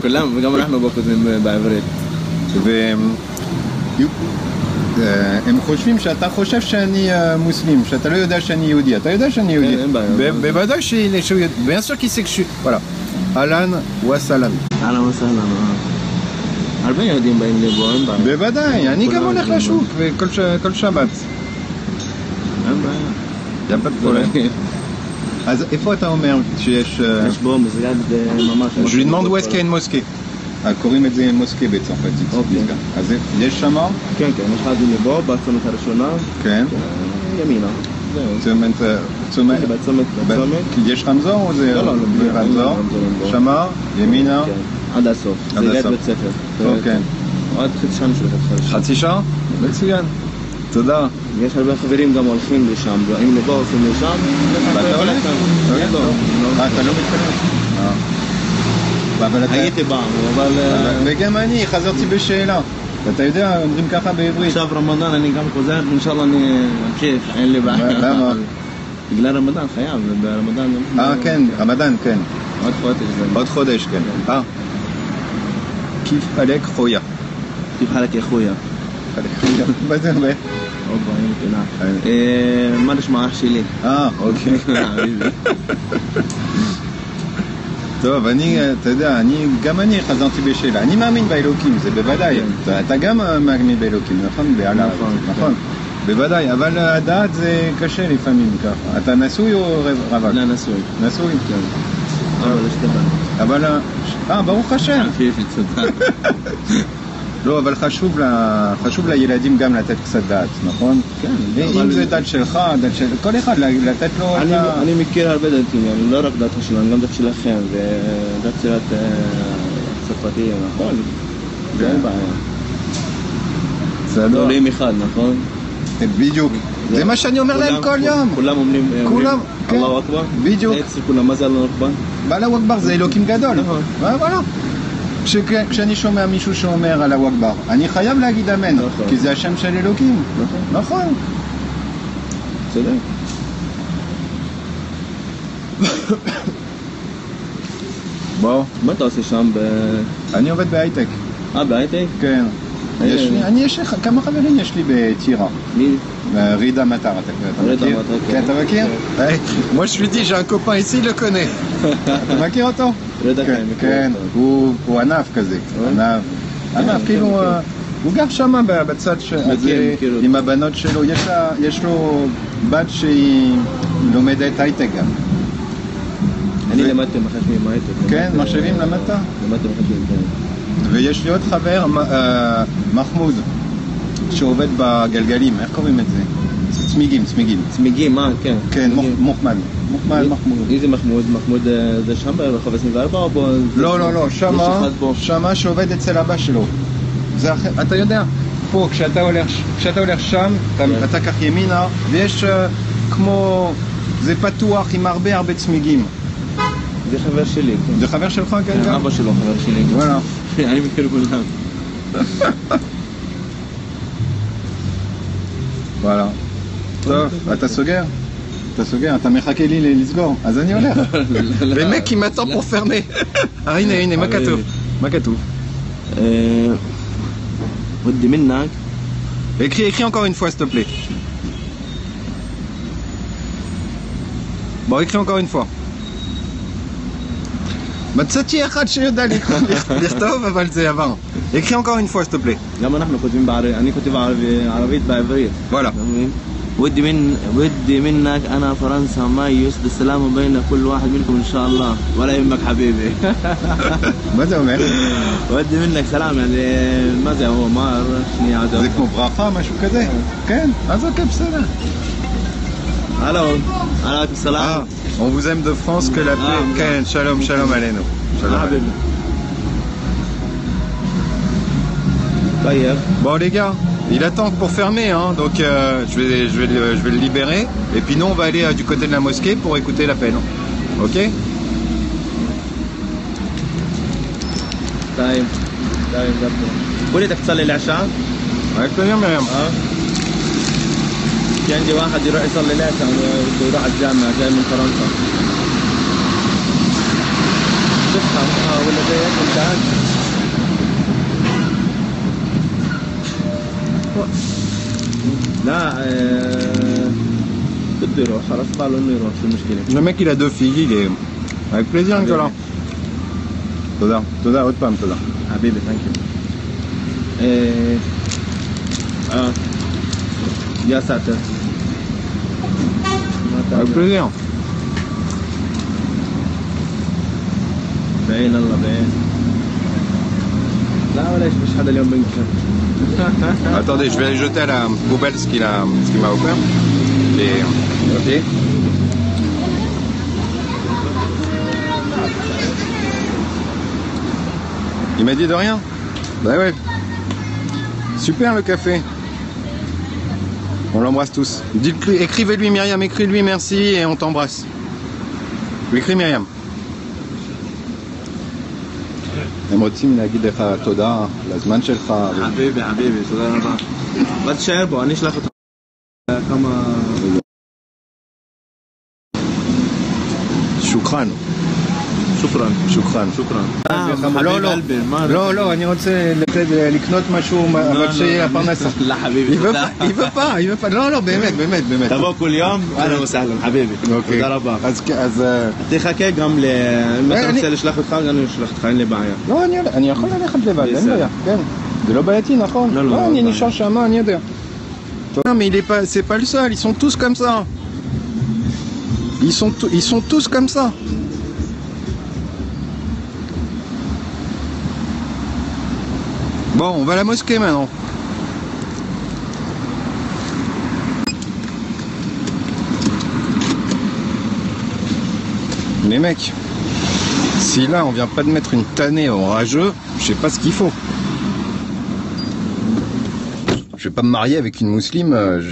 כולם, וגם אנחנו לא כותבים בעברית. הם חושבים שאתה חושב שאני מוסלם, שאתה לא יודע שאני יהודי. אתה יודע שאני יהודי. אין בעיה. בוודאי שהוא יהודי. bien sûr qu'il sait que je suis... voilà. אהלן וסהלן. אהלן וסהלן. הרבה יהודים באים לפה, אין בעיה. בוודאי, אני גם הולך לשוק כל שבת. אין בעיה. יפה פרולם. אז איפה אתה אומר שיש... יש בו מסגד ממש... Je lui demande où est-ce qu'il y a une mosquée. קוראים את זה מוסקה בצרפתית. אז יש שם? כן, כן, יש אחד לפה, בצומת הראשונה. כן. ימינה. צומת? בצומת. יש רמזור או זה? לא, לא, רמזור. שמה? ימינה? עד הסוף. זה ליד בית ספר. כן. עוד חצי שעה נשלחת חצי שעה. חצי שעה? מצוין. תודה. יש הרבה חברים גם הולכים לשם, אם לפה הולכים לשם. ואתה הולך? אתה לא מתקדם? הייתי פעם, אבל... וגם אני חזרתי בשאלה. אתה יודע, אומרים ככה בעברית. עכשיו רמדאן אני גם חוזר, אינשאללה אני אמשיך, אין לי בעיה. למה? בגלל רמדאן חייב, ברמדאן... כן, רמדאן, כן. עוד חודש. עוד חודש, כן. כיף חלק חויה. כיף חלק חויה. מה זה אומר? עוד דברים קטנה. מה נשמע אח שלי? אוקיי. טוב, אתה יודע, גם אני חזרתי בשאלה. אני מאמין באלוקים, זה בוודאי. אתה גם מאמין באלוקים, נכון? נכון. בוודאי, אבל הדעת זה קשה לפעמים ככה. אתה נשוי או רווק? לא, נשוי. נשוי? כן. אבל יש דבר. אבל... ברוך השם. תודה. לא, אבל חשוב לילדים גם לתת קצת דעת, נכון? כן. אם זה דת שלך, דת של... כל אחד לתת לו... אני מכיר הרבה דתים, לא רק דת שלנו, גם דת שלכם, ודת שלת צרפתיים, נכון? זה אין בעיה. בסדר. עולים אחד, נכון? בדיוק. זה מה שאני אומר להם כל יום. כולם אומרים, אללהו אכבר? בדיוק. אצל כולם, מה זה אללהו אכבר? אללהו אכבר זה אלוקים גדול. נכון. voilà. כשאני שומע מישהו שאומר אללהו אכבר, אני חייב להגיד אמן, כי זה השם של אלוקים. נכון. צודק. בוא. מה אתה עושה שם? אני עובד בהייטק. בהייטק? כן. יש כמה חברים יש לי בטירה. מי? רידה מטר, אתה מכיר? כן, אתה מכיר? moi je lui dis, j'ai un copain ici, il le connaît. אתה מכיר אותו? כן, הוא ענף כזה. ענף, כאילו, הוא גר שם בצד עם הבנות שלו. יש לו בת שהיא לומדת הייטק גם. אני למדתי מחשבים הייטק. כן, מחשבים למדת? למדתי מחשבים, כן. ויש לי עוד חבר, מחמוד, שעובד בגלגלים, איך קוראים את זה? צמיגים. צמיגים, כן. כן, מוחמד. מחמוד. איזה מחמוד? מחמוד זה שם ברחוב 24 או בו? לא, שמה שעובד אצל אבא שלו. אתה יודע, פה, כשאתה הולך שם, אתה כך ימינה, ויש כמו, זה פתוח עם הרבה צמיגים. זה חבר שלי. זה חבר שלך, כן? אבא שלו חבר שלי. וואלה. אני מכיר כולם. וואלה. טוב, אתה סוגר? אתה מחכה לי לסגור, אז אני הולך. ומק qui m'attend pour fermer. הנה, מה כתוב? ودي منك. Écris encore une fois, s'il te plaît. Bon, écris encore une fois. מצאתי אחד שיודע לכתוב, אבל זה עבר. écris encore une fois, s'il te plaît. גם אנחנו כותבים בערבית, אני כותב ערבית בעברית. Voilà. ودي منك أنا فرنسا ما يسد السلام بين كل واحد منكم إن شاء الله ولا يهمك حبيبي. מה זה אומר? ودي منك سلام يعني מה זה הוא אמר? זה כמו ברכה, משהו כזה? כן, אז אוקיי, בסדר. הלו, עליכם סלאם. On vous aime de France que la paix. כן, שלום עלינו. حبيبي. طيب. Bon les gars, il attend pour fermer, hein, donc je vais le libérer. Et puis nous on va aller du côté de la mosquée pour écouter l'appel. Ok? طيب. قولي بدك تصلي العشاء؟ Avec plaisir Myriam. في عندي واحد يروح يصلي لعشاء بده يروح الجامعة جاي من فرنسا. تفهم ولا زي هيك انت؟ لا بده يروح خلاص قالوا انه يروح شو المشكلة. Le mec il a 2 filles, il est avec plaisir Nicolas. تدا تدا עוד פעם תודה. حبيبي ثانك يو. يا ساتر. Avec plaisir. بعين الله بعين. لا ولا مش حدا اليوم بنكشف. Attendez, je vais aller jeter à la poubelle ce qu'il m'a offert. Et ok. Il m'a dit de rien. Bah ouais. Super le café. On l'embrasse tous. Dites-lui, écrivez-lui Myriam, écris-lui merci et on t'embrasse. Lui écris Myriam. הם רוצים להגיד לך תודה לזמן שלך. חביבי, תודה רבה. בוא תשאר בו, אני אשלח אותך כמה... שוקרן. לא, אני רוצה לקנות משהו, אבל שיהיה הפרנסה. לא חביבי, תודה. היא veut pas. לא, באמת. תבוא כל יום, אהלן וסהלן, חביבי. תודה רבה. אז... תחכה גם ל... אם אתה רוצה לשלח אותך, אני אשלח אותך, אין לי בעיה. לא, אני יכול ללכת לבד, אין בעיה. כן. זה לא בעייתי, נכון? לא, אני נשאר שמה, אני יודע. Non, mais c'est pas le seul, ils sont tous comme ça. Ils sont tous comme ça. Bon, on va à la mosquée maintenant. Les mecs, si là on vient pas de mettre une tannée au rageux, je sais pas ce qu'il faut. Je vais pas me marier avec une musulmane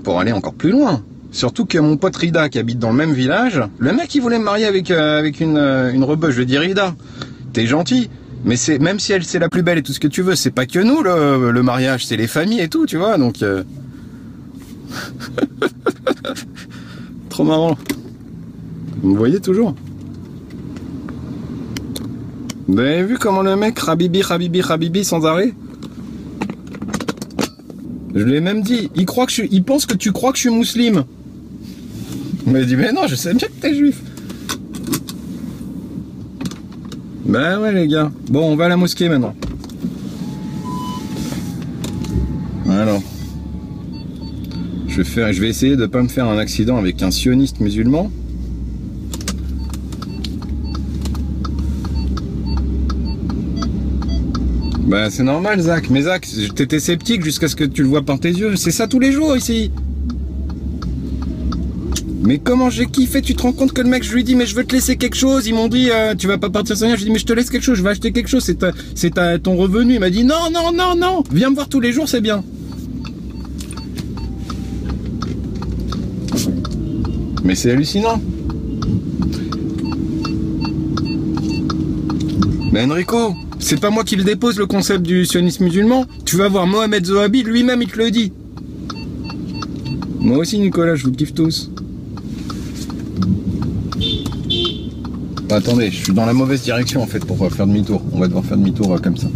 pour aller encore plus loin. Surtout que mon pote Rida qui habite dans le même village, le mec il voulait me marier avec une rebeu. Je lui ai dit Rida, t'es gentil. Mais c'est même si c'est la plus belle et tout ce que tu veux, c'est pas que nous le mariage, c'est les familles et tout, tu vois, donc trop marrant. Vous me voyez toujours? Vous avez vu comment le mec Habibi sans arrêt? Je lui ai même dit, il pense que tu crois que je suis musulman. Il m'a dit mais non, je sais bien que t'es juif. Ben ouais les gars, bon on va à la mosquée maintenant. Alors, je vais essayer de pas me faire un accident avec un sioniste musulman. Bah c'est normal Zach, mais Zach, t'étais sceptique jusqu'à ce que tu le vois par tes yeux, c'est ça tous les jours ici. Mais comment j'ai kiffé, tu te rends compte que le mec, je lui dis mais je veux te laisser quelque chose, ils m'ont dit tu vas pas partir sans rien, je lui dis mais je te laisse quelque chose, je vais acheter quelque chose, c'est ton revenu, il m'a dit non, viens me voir tous les jours, c'est bien. Mais c'est hallucinant. Mais Enrico, c'est pas moi qui le dépose le concept du sionisme musulman, tu vas voir Mohamed Zohabi, lui-même il te le dit. Moi aussi Nicolas, je vous kiffe tous. Attendez, je suis dans la mauvaise direction en fait pour faire demi-tour. On va devoir faire demi-tour comme ça.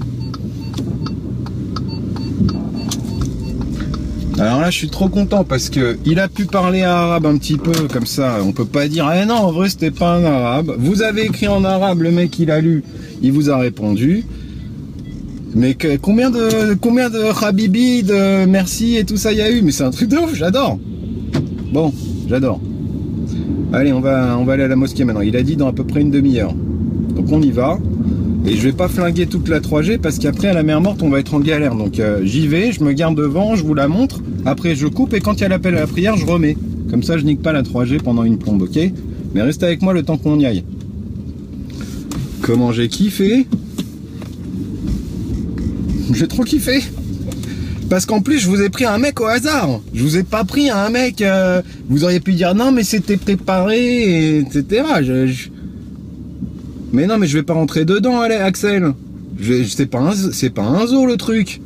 Alors là, je suis trop content parce que il a pu parler arabe un petit peu comme ça. On peut pas dire eh non, en vrai c'était pas un arabe. Vous avez écrit en arabe, le mec il a lu, il vous a répondu. Mais combien de Habibi, de merci et tout ça il y a eu? Mais c'est un truc de ouf, j'adore. Bon, j'adore. Allez, on va aller à la mosquée maintenant. Il a dit dans à peu près une demi-heure. Donc on y va. Et je vais pas flinguer toute la 3G parce qu'après à la mer morte on va être en galère. Donc j'y vais, je me garde devant, je vous la montre. Après je coupe et quand il y a l'appel à la prière, je remets. Comme ça je nique pas la 3G pendant une plombe, ok? Mais restez avec moi le temps qu'on y aille. Comment j'ai kiffé! J'ai trop kiffé! Parce qu'en plus, je vous ai pris un mec au hasard. Je vous ai pas pris un mec... vous auriez pu dire non, mais c'était préparé, etc. Mais non, mais je vais pas rentrer dedans, allez, Axel. C'est pas un zoo, le truc.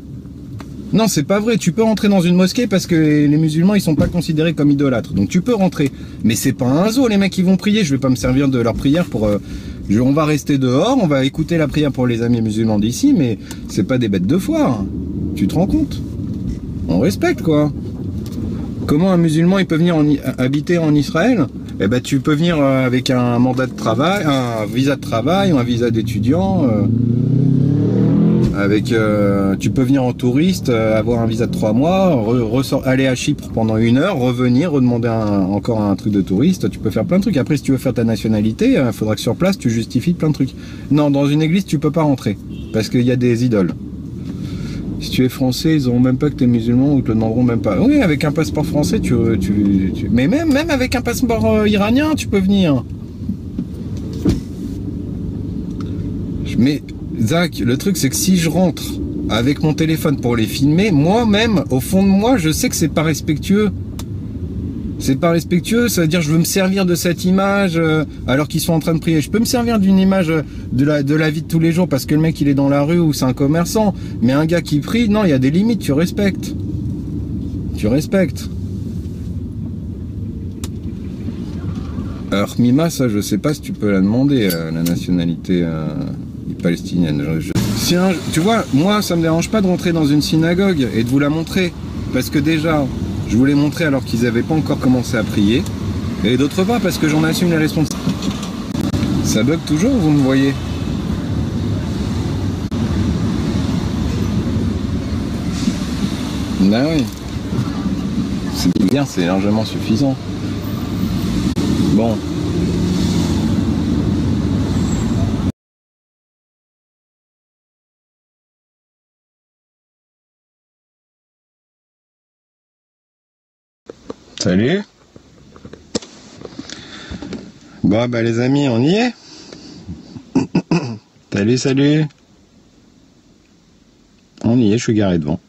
Non, c'est pas vrai. Tu peux rentrer dans une mosquée parce que les musulmans, ils sont pas considérés comme idolâtres. Donc tu peux rentrer. Mais c'est pas un zoo, les mecs qui vont prier. Je vais pas me servir de leur prière pour... on va rester dehors, on va écouter la prière pour les amis musulmans d'ici, mais c'est pas des bêtes de foire. Tu te rends compte? On respecte, quoi. Comment un musulman, il peut venir habiter en Israël? Eh ben, tu peux venir avec un mandat de travail, un visa de travail ou un visa d'étudiant. Tu peux venir en touriste, avoir un visa de 3 mois, aller à Chypre pendant 1 heure, revenir, redemander encore un truc de touriste. Tu peux faire plein de trucs. Après, si tu veux faire ta nationalité, il faudra que sur place, tu justifies plein de trucs. Non, dans une église, tu peux pas rentrer parce qu'il y a des idoles. Si tu es français, ils n'auront même pas que tu es musulman ou te le demanderont même pas. Oui, avec un passeport français, mais même avec un passeport iranien, tu peux venir. Mais Zach, le truc c'est que si je rentre avec mon téléphone pour les filmer, moi-même, au fond de moi, je sais que c'est pas respectueux. C'est pas respectueux, ça veut dire je veux me servir de cette image alors qu'ils sont en train de prier. Je peux me servir d'une image de la vie de tous les jours parce que le mec il est dans la rue ou c'est un commerçant. Mais un gars qui prie, non, il y a des limites, tu respectes. Tu respectes. Alors Mima, ça je sais pas si tu peux la demander, la nationalité palestinienne. Tu vois, moi ça me dérange pas de rentrer dans une synagogue et de vous la montrer. Parce que déjà, je vous l'ai montré alors qu'ils n'avaient pas encore commencé à prier. Et d'autre part, parce que j'en assume les responsabilités. Ça bug toujours, vous me voyez? Ben oui. C'est bien, c'est largement suffisant. Bon. Salut. Bon bah les amis, on y est. Salut. On y est, je suis garé devant.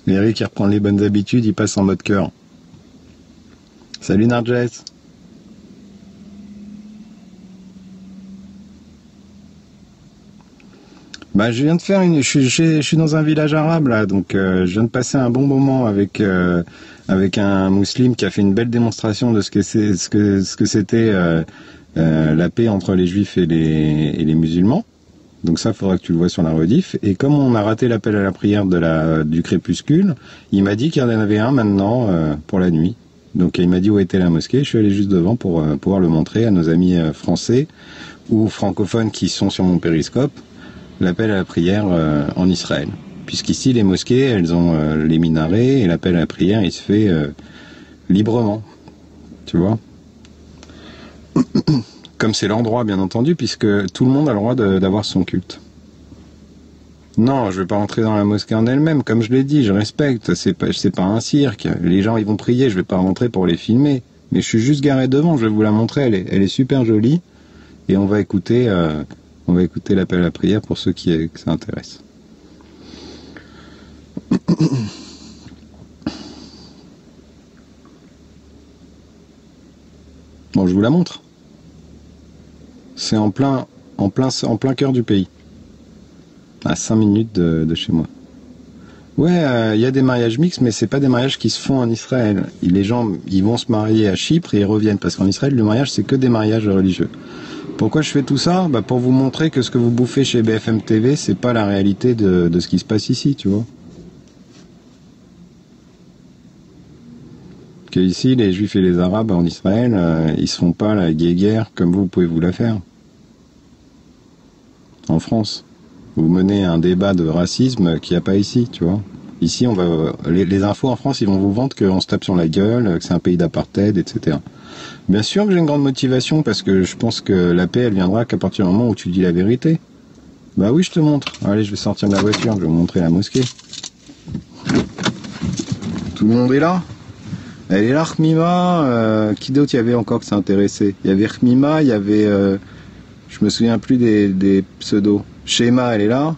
Eric qui reprend les bonnes habitudes, il passe en mode cœur. Salut Narges. Bah, je viens de faire je suis dans un village arabe là, donc je viens de passer un bon moment avec un musulman qui a fait une belle démonstration de ce que c'était la paix entre les juifs et les musulmans. Donc ça, faudra que tu le vois sur la rediff. Et comme on a raté l'appel à la prière du crépuscule, il m'a dit qu'il y en avait un maintenant pour la nuit. Donc il m'a dit où était la mosquée. Je suis allé juste devant pour pouvoir le montrer à nos amis français ou francophones qui sont sur mon périscope. L'appel à la prière en Israël. Puisqu'ici, les mosquées, elles ont les minarets et l'appel à la prière, il se fait librement. Tu vois? Comme c'est l'endroit, bien entendu, puisque tout le monde a le droit d'avoir son culte. Non, je vais pas rentrer dans la mosquée en elle-même. Comme je l'ai dit, je respecte. C'est pas un cirque. Les gens, ils vont prier, je vais pas rentrer pour les filmer. Mais je suis juste garé devant, je vais vous la montrer. Elle est super jolie. Et on va écouter l'appel à la prière pour ceux que ça intéresse. Bon, je vous la montre. C'est en plein cœur du pays. À 5 minutes de chez moi. Ouais, y a des mariages mixtes, mais c'est pas des mariages qui se font en Israël. Les gens, ils vont se marier à Chypre et ils reviennent. Parce qu'en Israël, le mariage, c'est que des mariages religieux. Pourquoi je fais tout ça? Bah pour vous montrer que ce que vous bouffez chez BFM TV, c'est pas la réalité de ce qui se passe ici, tu vois. Que ici, les Juifs et les Arabes en Israël, ils se font pas la guéguerre comme vous pouvez vous la faire. En France, vous menez un débat de racisme qu'il n'y a pas ici, tu vois. Ici, les infos en France, ils vont vous vendre qu'on se tape sur la gueule, que c'est un pays d'apartheid, etc. Bien sûr que j'ai une grande motivation parce que je pense que la paix, elle viendra qu'à partir du moment où tu dis la vérité. Bah oui, je te montre. Allez, je vais sortir de la voiture, je vais vous montrer la mosquée. Tout le monde est là? Elle est là, Khmima. Qui d'autre il y avait encore que ça intéressait? Il y avait Khmima, il y avait... je me souviens plus des pseudos. Shema, elle est là.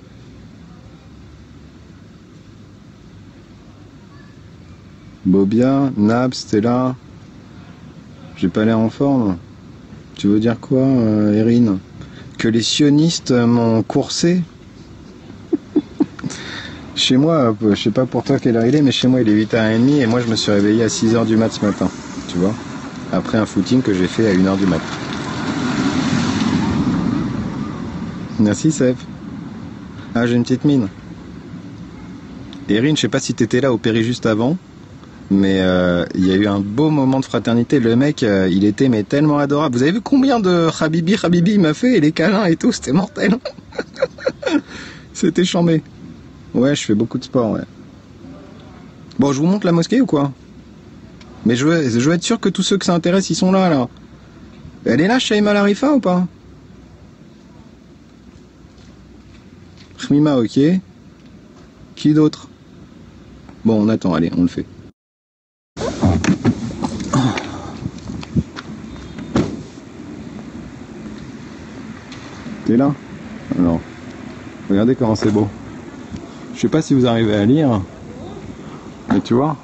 Bobia, Nab, Stella. J'ai pas l'air en forme. Tu veux dire quoi, Erin? que les sionistes m'ont coursé. Chez moi, je sais pas pour toi quelle heure il est, mais chez moi il est 8h30 et moi je me suis réveillé à 6h du mat ce matin, tu vois, après un footing que j'ai fait à 1h du mat. Merci Seb. Ah, j'ai une petite mine. Erin, je sais pas si t'étais là au Péri juste avant, mais il y a eu un beau moment de fraternité. Le mec, il était mais tellement adorable. Vous avez vu combien de Habibi il m'a fait, et les câlins et tout, c'était mortel. C'était chambé. Ouais, je fais beaucoup de sport, ouais. Bon, je vous montre la mosquée ou quoi? Mais je veux être sûr que tous ceux que ça intéresse, ils sont là, là. Elle est là, Shaima Larifa, ou pas? Khmima, ok. Qui d'autre? Bon, on attend, allez, on le fait. T'es là? Alors, regardez comment c'est beau. Je sais pas si vous arrivez à lire, mais tu vois,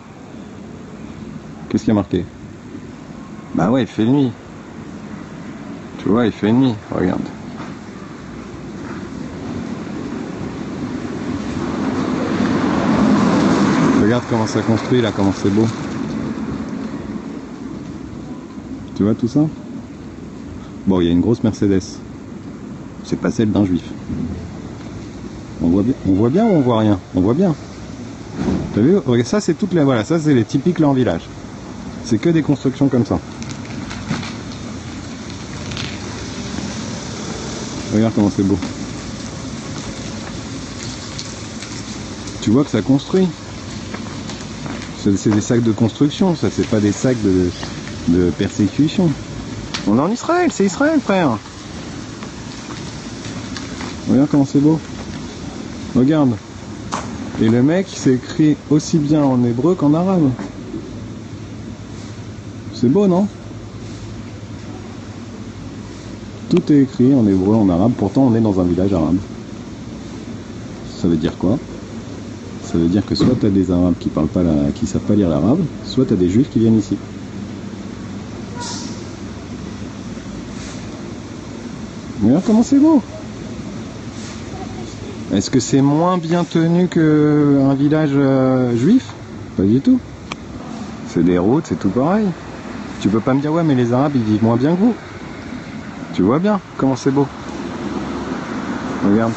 qu'est-ce qu'il y a marqué? Bah ouais, il fait nuit. Tu vois, il fait nuit, regarde. Regarde comment ça construit là, comment c'est beau. Tu vois tout ça? Bon, il y a une grosse Mercedes. C'est pas celle d'un juif. On voit bien ou on voit rien? On voit bien. T'as vu? Regarde, ça c'est toutes les. Voilà, ça c'est les typiques là en village. C'est que des constructions comme ça. Regarde comment c'est beau. Tu vois que ça construit. C'est des sacs de construction, ça c'est pas des sacs de persécution. On est en Israël, c'est Israël frère. Regarde comment c'est beau. Regarde. Et le mec c'est écrit aussi bien en hébreu qu'en arabe. C'est beau non? Tout est écrit en hébreu, en arabe, pourtant on est dans un village arabe. Ça veut dire quoi? Ça veut dire que soit tu as des arabes qui parlent pas qui savent pas lire l'arabe, soit tu as des juifs qui viennent ici. Regarde comment c'est beau. Est-ce que c'est moins bien tenu qu'un village juif? Pas du tout. C'est des routes, c'est tout pareil. Tu peux pas me dire ouais mais les arabes ils vivent moins bien que vous. Tu vois bien comment c'est beau. Regarde.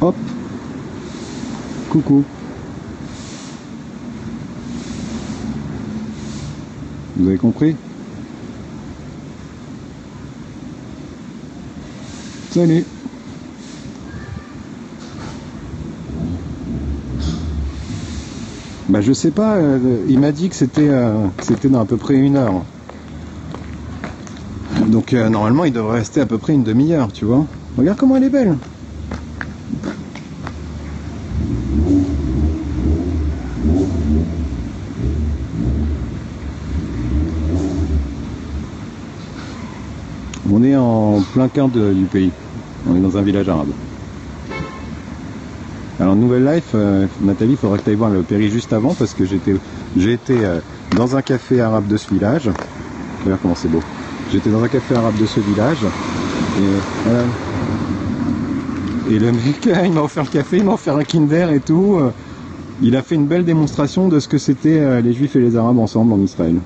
Hop. Coucou. Vous avez compris? Salut. Bah je sais pas, il m'a dit que c'était dans à peu près 1 heure. Donc normalement il devrait rester à peu près une demi-heure, tu vois. Regarde comment elle est belle. On est en plein cœur du pays. On est dans un village arabe. Alors Nouvelle Life, Nathalie, il faudra que tu ailles voir le Péri juste avant parce que j'ai été dans un café arabe de ce village. Regarde comment c'est beau. J'étais dans un café arabe de ce village et voilà. Et le mec, il m'a offert le café, il m'a offert un Kinder et tout. Il a fait une belle démonstration de ce que c'était les Juifs et les Arabes ensemble en Israël.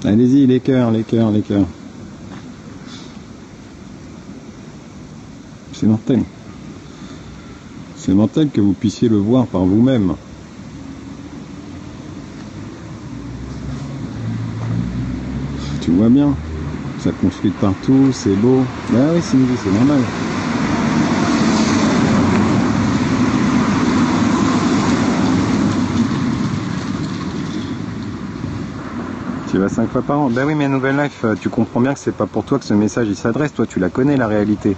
Allez-y, les cœurs, les cœurs, les cœurs. C'est mortel. C'est mortel que vous puissiez le voir par vous-même. Tu vois bien, ça construit de partout, c'est beau. Ah oui, c'est normal. Tu vas 5 fois par an. Ben oui, mais Nouvelle Life, tu comprends bien que c'est pas pour toi que ce message il s'adresse. Toi, tu la connais la réalité.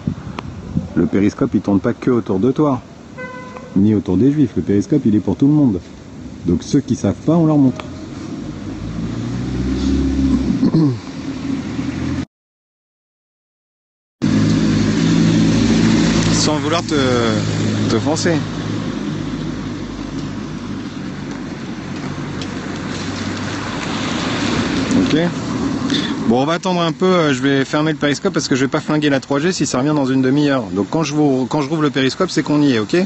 Le périscope, il tourne pas que autour de toi, ni autour des Juifs. Le périscope, il est pour tout le monde. Donc ceux qui savent pas, on leur montre. vouloir te foncer. Ok. Bon, on va attendre un peu, je vais fermer le périscope parce que je vais pas flinguer la 3G si ça revient dans une demi-heure. Donc quand je rouvre le périscope, c'est qu'on y est, ok?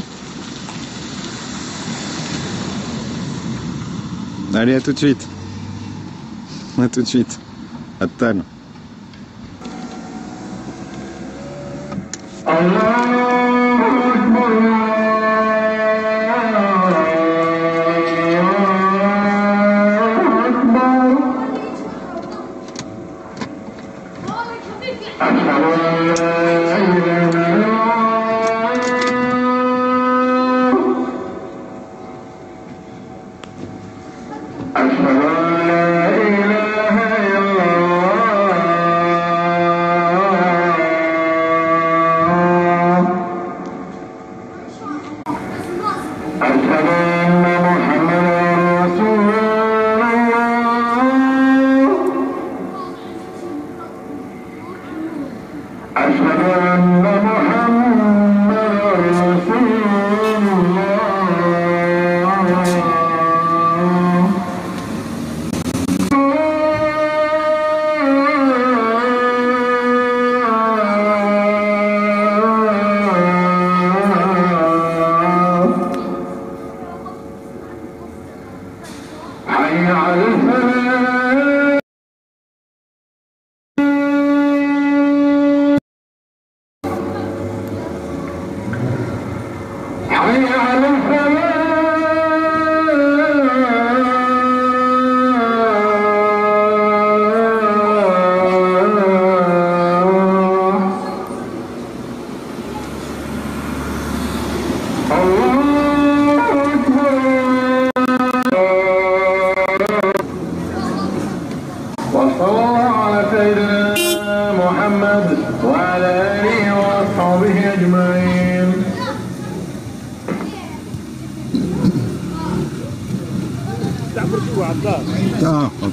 Allez, à tout de suite. À tout de suite. À tout à l'heure. Ah, ok.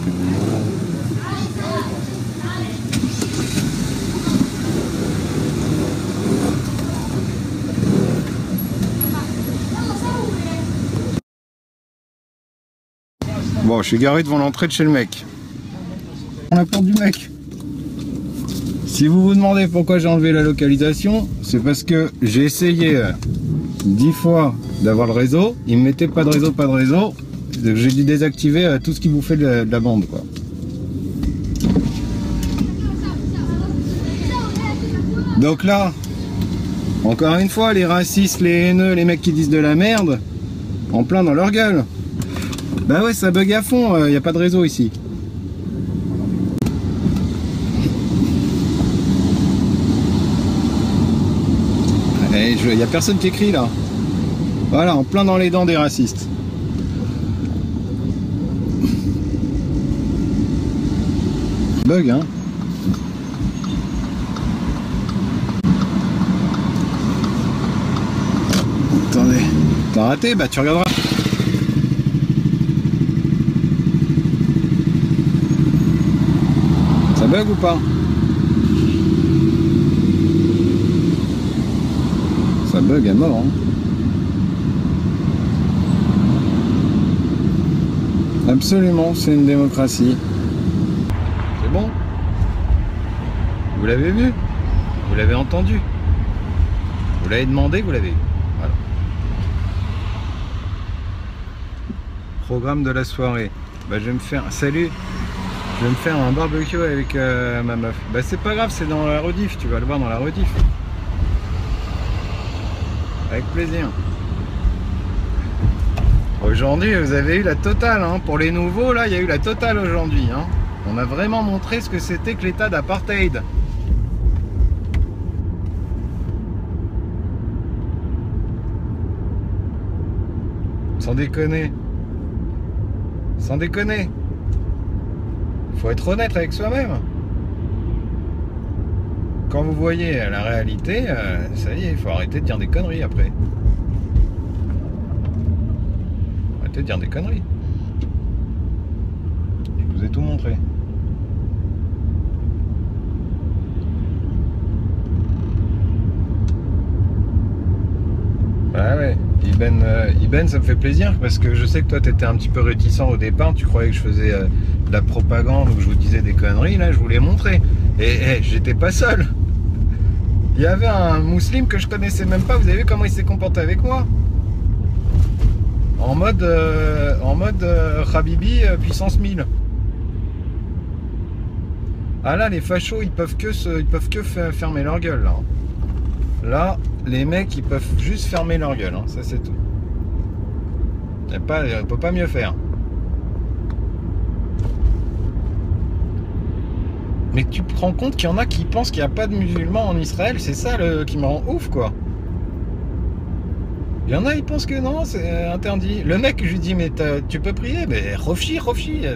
Bon, je suis garé devant l'entrée de chez le mec. La porte du mec. Si vous vous demandez pourquoi j'ai enlevé la localisation, c'est parce que j'ai essayé 10 fois d'avoir le réseau. Il me mettait pas de réseau, pas de réseau. J'ai dû désactiver tout ce qui bouffait de la bande, quoi. Donc là, encore une fois, les racistes, les haineux, les mecs qui disent de la merde, en plein dans leur gueule. Bah ouais, ça bug à fond, y a pas de réseau ici. Y a personne qui écrit là. Voilà, en plein dans les dents des racistes. Bug, hein. Attendez, t'as raté? Bah tu regarderas. Ça bug ou pas? Ça bug à mort, hein. Absolument, c'est une démocratie. C'est bon? Vous l'avez vu? Vous l'avez entendu? Vous l'avez demandé, vous l'avez eu. Voilà. Programme de la soirée. Bah, je vais me faire... Salut! Je vais me faire un barbecue avec ma meuf. Bah c'est pas grave, c'est dans la rediff, tu vas le voir dans la rediff. Avec plaisir. Aujourd'hui, vous avez eu la totale, hein. Pour les nouveaux, là, il y a eu la totale aujourd'hui, hein. On a vraiment montré ce que c'était que l'état d'apartheid. Sans déconner. Sans déconner. Faut être honnête avec soi-même. Quand vous voyez la réalité, ça y est, il faut arrêter de dire des conneries après. Arrêtez de dire des conneries. Je vous ai tout montré. Iben, ça me fait plaisir parce que je sais que toi tu étais un petit peu réticent au départ, tu croyais que je faisais de la propagande ou que je vous disais des conneries, là je vous l'ai montré. Et j'étais pas seul. Il y avait un musulman que je connaissais même pas, vous avez vu comment il s'est comporté avec moi? En mode Habibi puissance 1000. Ah là les fachos ils peuvent que fermer leur gueule là. Là, les mecs, ils peuvent juste fermer leur gueule, hein. Ça c'est tout. On peut pas mieux faire. Mais tu te rends compte qu'il y en a qui pensent qu'il n'y a pas de musulmans en Israël, c'est ça qui me rend ouf, quoi. Il y en a, ils pensent que non, c'est interdit. Le mec, je lui dis, mais tu peux prier? Mais Rofchi,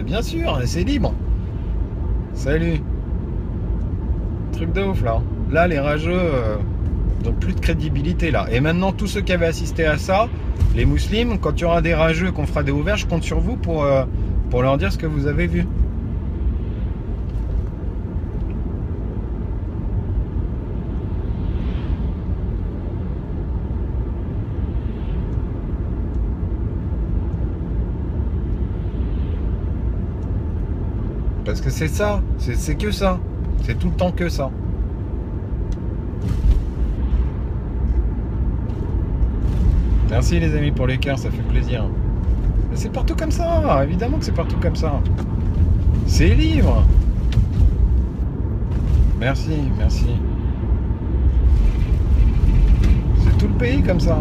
bien sûr, c'est libre. Salut. Truc de ouf, là. Là, les rageux... donc plus de crédibilité là. Et maintenant tous ceux qui avaient assisté à ça, les musulmans, quand il y aura des rageux qu'on fera des ouverts, je compte sur vous pour leur dire ce que vous avez vu. Parce que c'est ça, c'est que ça. C'est tout le temps que ça. Merci les amis pour les cœurs, ça fait plaisir. Mais c'est partout comme ça, évidemment que c'est partout comme ça. C'est libre. Merci. C'est tout le pays comme ça.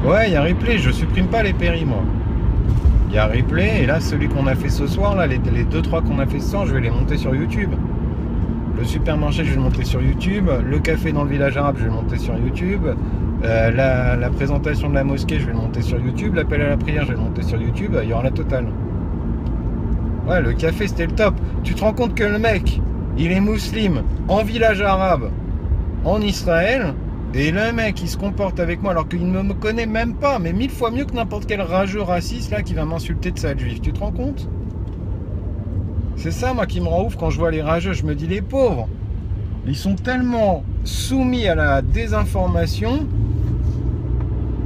Ouais, il y a un replay, je supprime pas les péris moi. Il y a replay, et là celui qu'on a fait ce soir, là, les 2-3 qu'on a fait ce soir, je vais les monter sur YouTube. Le supermarché, je vais le monter sur YouTube. Le café dans le village arabe, je vais le monter sur YouTube. La présentation de la mosquée, je vais le monter sur YouTube. L'appel à la prière, je vais le monter sur YouTube. Il y aura la totale. Ouais, le café, c'était le top. Tu te rends compte que le mec, il est musulman, en village arabe, en Israël, et le mec, il se comporte avec moi alors qu'il ne me connaît même pas, mais 1000 fois mieux que n'importe quel rageux raciste là qui va m'insulter de sa juif. Tu te rends compte? C'est ça, moi, qui me rend ouf quand je vois les rageux. Je me dis, les pauvres, ils sont tellement soumis à la désinformation,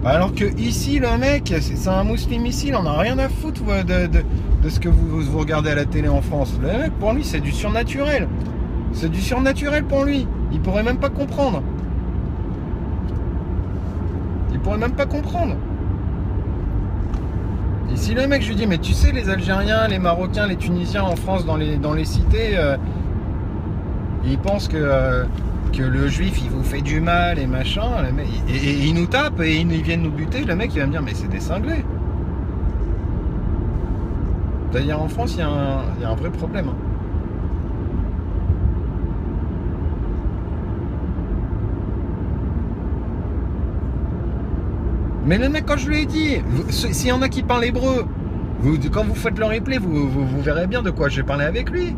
alors que ici, le mec, c'est un musulman ici, il en a rien à foutre de ce que vous regardez à la télé en France. Le mec, pour lui, c'est du surnaturel. C'est du surnaturel pour lui. Il pourrait même pas comprendre. Il pourrait même pas comprendre. Ici le mec, je lui dis, mais tu sais, les Algériens, les Marocains, les Tunisiens en France, dans les cités, ils pensent que le juif, il vous fait du mal et machin, et ils nous tapent et ils viennent nous buter. Le mec, il va me dire, mais c'est des cinglés. D'ailleurs, en France, il y a un vrai problème. Hein. Mais le mec, quand je lui ai dit, s'il y en a qui parlent hébreu, quand vous faites le replay, vous verrez bien de quoi j'ai parlé avec lui.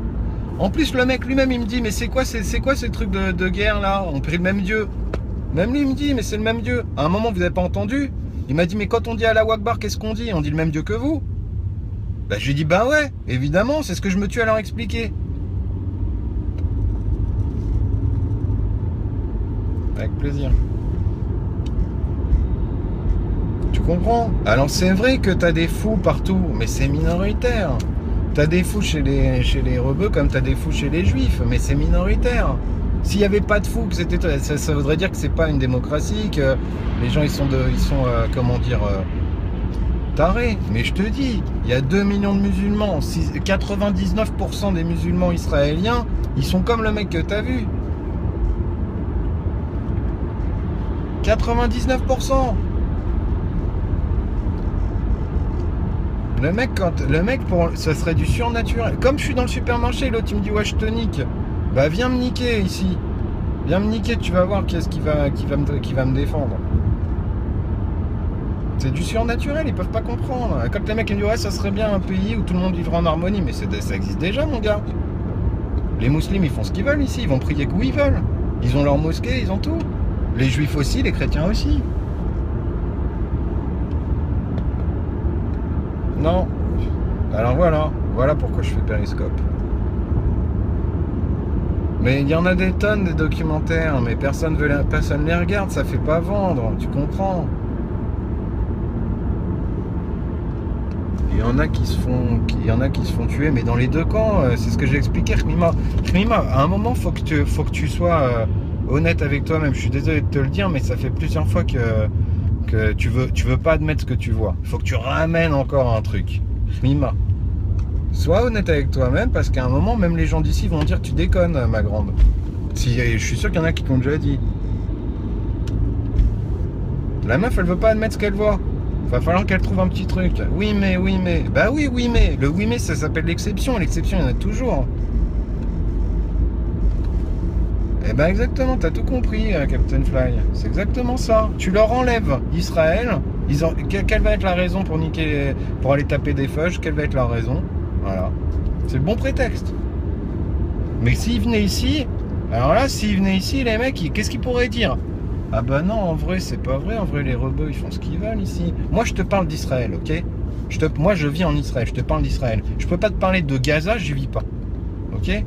En plus, le mec lui-même, il me dit, mais c'est quoi ces trucs de guerre là? On prie le même Dieu. Même lui, il me dit, mais c'est le même Dieu. À un moment, vous n'avez pas entendu? Il m'a dit, mais quand on dit Allahu Akbar, qu'est-ce qu'on dit? On dit le même Dieu que vous? Bah, je lui ai dit, bah ouais, évidemment, c'est ce que je me tue à leur expliquer. Avec plaisir. Tu comprends? Alors c'est vrai que t'as des fous partout, mais c'est minoritaire. T'as des fous chez les rebeux comme t'as des fous chez les juifs, mais c'est minoritaire. S'il n'y avait pas de fous, ça voudrait dire que c'est pas une démocratie, que les gens ils sont comment dire, tarés. Mais je te dis, il y a 2 millions de musulmans, 99% des musulmans israéliens, ils sont comme le mec que t'as vu. 99%. Le mec, ça serait du surnaturel. Comme je suis dans le supermarché, l'autre il me dit ouais je te nique. Bah viens me niquer ici. Viens me niquer, tu vas voir qui est-ce qui va me défendre. C'est du surnaturel, ils peuvent pas comprendre. Quand les mecs ils me disent ouais ça serait bien un pays où tout le monde vivra en harmonie, mais ça existe déjà mon gars. Les musulmans ils font ce qu'ils veulent ici, ils vont prier où ils veulent. Ils ont leur mosquée, ils ont tout. Les juifs aussi, les chrétiens aussi. Non, Alors voilà pourquoi je fais Periscope. Mais il y en a des tonnes des documentaires, mais personne les regarde, ça fait pas vendre, tu comprends? Il y en a qui se font tuer, mais dans les deux camps, c'est ce que j'ai expliqué, Khmima, à un moment, faut que tu sois honnête avec toi-même. Je suis désolé de te le dire, mais ça fait plusieurs fois que tu veux pas admettre ce que tu vois. Il faut que tu ramènes encore un truc. Khmima, sois honnête avec toi-même, parce qu'à un moment, même les gens d'ici vont dire tu déconnes, ma grande. Je suis sûr qu'il y en a qui t'ont déjà dit. La meuf, elle veut pas admettre ce qu'elle voit. Va falloir qu'elle trouve un petit truc. Oui mais. Bah oui mais. Le oui mais, ça s'appelle l'exception. L'exception, il y en a toujours. Eh ben exactement, t'as tout compris, Captain Fly. C'est exactement ça. Tu leur enlèves Israël. Quelle va être la raison pour aller taper des feuilles? Quelle va être la raison? Voilà. C'est le bon prétexte. Mais s'ils venaient ici, alors là, s'ils venaient ici, les mecs, qu'est-ce qu'ils pourraient dire? Ah bah non, en vrai, c'est pas vrai. En vrai, les rebeux, ils font ce qu'ils veulent ici. Moi, je te parle d'Israël, ok? Moi, je vis en Israël. Je te parle d'Israël. Je peux pas te parler de Gaza, j'y vis pas. Ok?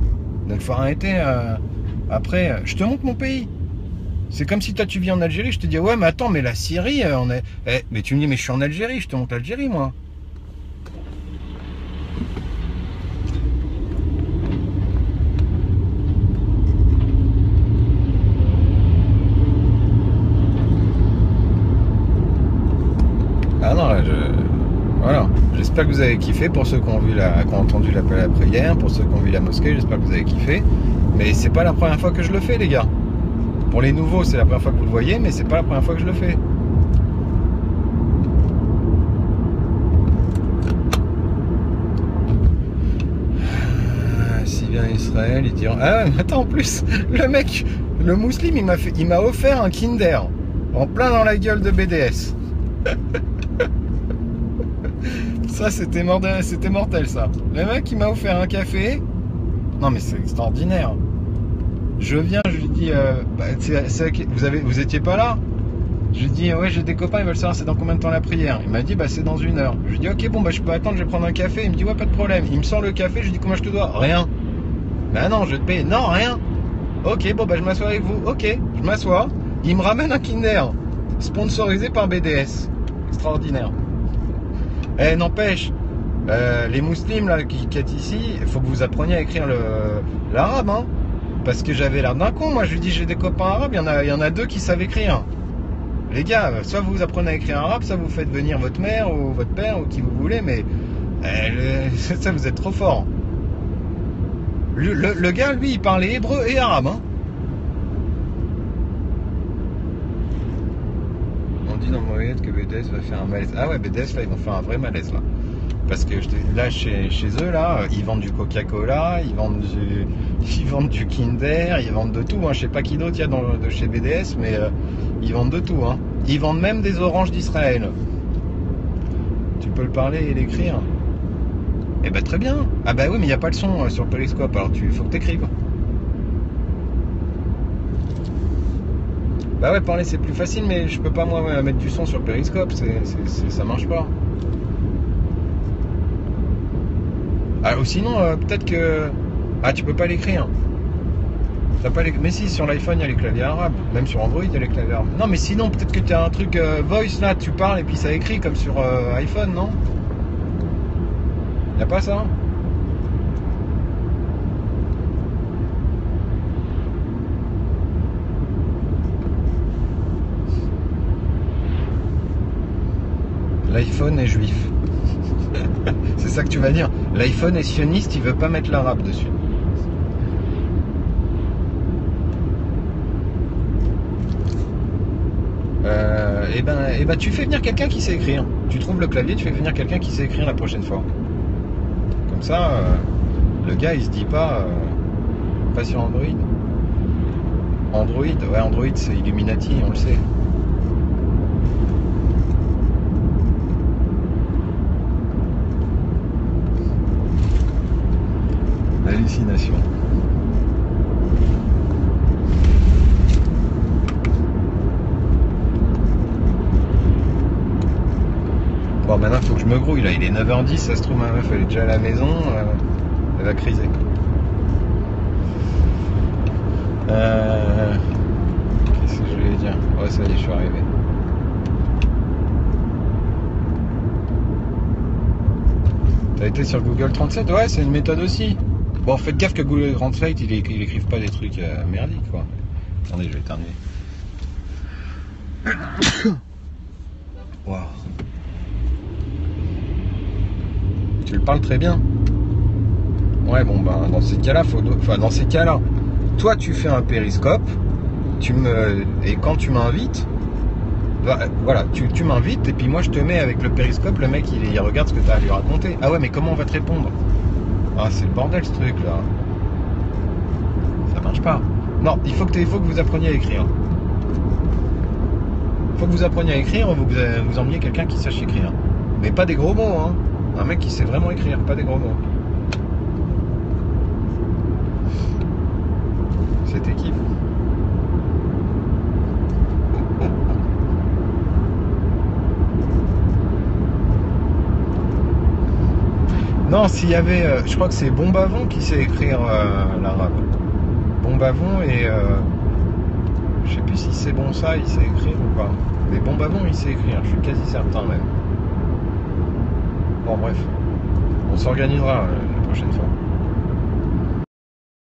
Donc, faut arrêter. Après, je te montre mon pays. C'est comme si toi, tu vis en Algérie. Je te dis, ouais, mais attends, mais la Syrie, on est. Mais tu me dis, mais je suis en Algérie. Je te montre l'Algérie, moi. Voilà, j'espère que vous avez kiffé. Pour ceux qui ont entendu l'appel à la prière, pour ceux qui ont vu la mosquée, j'espère que vous avez kiffé. Mais c'est pas la première fois que je le fais, les gars. Pour les nouveaux, c'est la première fois que vous le voyez, mais c'est pas la première fois que je le fais. S'il vient Israël, il dira... Ah ouais, mais attends, en plus, le mec, le musulman, il m'a offert un Kinder en plein dans la gueule de BDS. Ça, c'était mortel, ça. Le mec, il m'a offert un café. Non, mais c'est extraordinaire. Je viens, je lui dis, vous étiez pas là? Je lui dis, ouais, j'ai des copains, ils veulent savoir c'est dans combien de temps la prière. Il m'a dit, bah c'est dans 1 heure. Je lui dis, ok, bon, bah je peux attendre, je vais prendre un café. Il me dit, ouais, pas de problème. Il me sort le café, je lui dis, combien je te dois? Rien. Bah non, je vais te payer. Non, rien. Ok, bon, bah je m'assois avec vous. Ok, je m'assois. Il me ramène un Kinder, sponsorisé par BDS. Extraordinaire. Eh, n'empêche, les musulmans là, qui êtes ici, il faut que vous appreniez à écrire l'arabe, hein. Parce que j'avais l'air d'un con, moi je lui dis j'ai des copains arabes, il y en a 2 qui savent écrire. Les gars, soit vous apprenez à écrire arabe, soit vous faites venir votre mère ou votre père ou qui vous voulez, mais ça vous êtes trop fort. Le gars, lui, il parlait hébreu et arabe, hein. On dit dans mon moyenne que BDS va faire un malaise. Ah ouais, BDS là, ils vont faire un vrai malaise là. Parce que là, chez eux, là, ils vendent du Coca-Cola, ils vendent du Kinder, ils vendent de tout. Hein. Je sais pas qui d'autre il y a de chez BDS, mais ils vendent de tout. Hein. Ils vendent même des oranges d'Israël. Tu peux le parler et l'écrire. Eh ben très bien. Ah bah oui, mais il n'y a pas le son sur Periscope, alors faut que t'écrives. Bah ouais, parler c'est plus facile, mais je peux pas moi mettre du son sur Periscope, ça marche pas. Ah, ou sinon, peut-être que... Ah, tu peux pas l'écrire. Mais si, sur l'iPhone, il y a les claviers arabes. Même sur Android, il y a les claviers arabes. Non, mais sinon, peut-être que tu as un truc voice, là, tu parles et puis ça écrit comme sur iPhone, non? Y a pas ça? L'iPhone est juif. C'est ça que tu vas dire. L'iPhone est sioniste, il veut pas mettre l'arabe dessus. Et ben tu fais venir quelqu'un qui sait écrire. Tu trouves le clavier, tu fais venir quelqu'un qui sait écrire la prochaine fois. Comme ça, le gars il se dit pas sur Android. Android c'est Illuminati, on le sait. Hallucination. Bon, maintenant il faut que je je me grouille là, il est 9h10, ça se trouve ma meuf elle est déjà à la maison, elle va criser. Qu'est-ce que je voulais dire? Ouais, ça y est, je suis arrivé. T'as été sur Google Translate? Ouais, c'est une méthode aussi. Bon, faites gaffe que Google Translate, il écrive pas des trucs merdiques, quoi. Attendez, je vais éternuer. Wow. Tu le parles très bien. Ouais, bon, ben, dans ces cas-là, dans ces cas-là, toi, tu fais un périscope, et quand tu m'invites, voilà, tu m'invites, et puis moi, je te mets avec le périscope, le mec, il regarde ce que tu as à lui raconter. Ah ouais, mais comment on va te répondre? Ah, c'est le bordel, ce truc-là. Ça marche pas. Non, il faut que vous appreniez à écrire. Il faut que vous appreniez à écrire, vous emmeniez quelqu'un qui sache écrire. Mais pas des gros mots, hein. Un mec qui sait vraiment écrire, pas des gros mots. C'était qui? Non, s'il y avait... je crois que c'est Bombavon qui sait écrire l'arabe. Bombavon et... je sais plus si c'est bon ça, il sait écrire ou pas. Mais Bombavon, il sait écrire, je suis quasi certain même. Bon, bref. On s'organisera la prochaine fois.